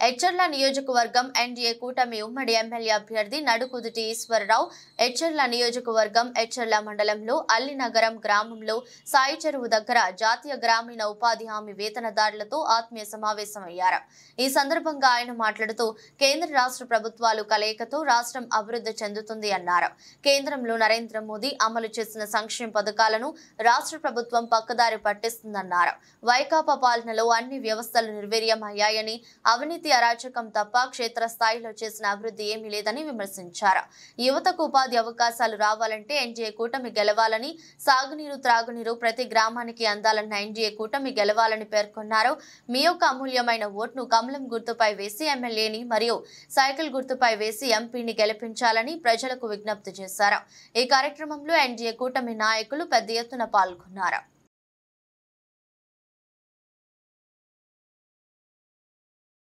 ఎచ్చర్ల నియోజకవర్గం ఎన్డీఏ కూటమి ఉమ్మడి ఎమ్మెల్యే అభ్యర్థి నడుకుదుటి ఈశ్వరరావు ఎచ్చర్ల నియోజకవర్గం ఎచ్చర్ల మండలంలో అల్లినగరం గ్రామంలో సాయి చెరువు దగ్గర జాతీయ గ్రామీణ ఉపాధి హామీ వేతనదారులతో ఆత్మీయ సమావేశమయ్యారు. ఈ సందర్భంగా ఆయన మాట్లాడుతూ కేంద్ర రాష్ట్ర ప్రభుత్వాలు కలయికతో రాష్ట్రం అభివృద్ధి చెందుతుంది అన్నారు. కేంద్రంలో నరేంద్ర మోదీ అమలు చేసిన సంక్షేమ పథకాలను రాష్ట్ర ప్రభుత్వం పక్కదారి పట్టిస్తుందన్నారు. వైకాపా పాలనలో అన్ని వ్యవస్థలు నిర్వీర్యమయ్యాయని, అవినీతి అరాచకం తప్ప క్షేత్రస్థాయిలో చేసిన అభివృద్ధి ఏమీ లేదని విమర్శించారు. యువతకు ఉపాధి అవకాశాలు రావాలంటే ఎన్డీఏ కూటమి గెలవాలని, సాగునీరు త్రాగునీరు ప్రతి గ్రామానికి అందాలన్న ఎన్డీఏ కూటమి గెలవాలని పేర్కొన్నారు. మీ యొక్క అమూల్యమైన ఓట్ను కమలం గుర్తుపై వేసి ఎమ్మెల్యేని మరియు సైకిల్ గుర్తుపై వేసి ఎంపీని గెలిపించాలని ప్రజలకు విజ్ఞప్తి చేశారు. ఈ కార్యక్రమంలో ఎన్డీఏ కూటమి నాయకులు పెద్ద ఎత్తున పాల్గొన్నారు.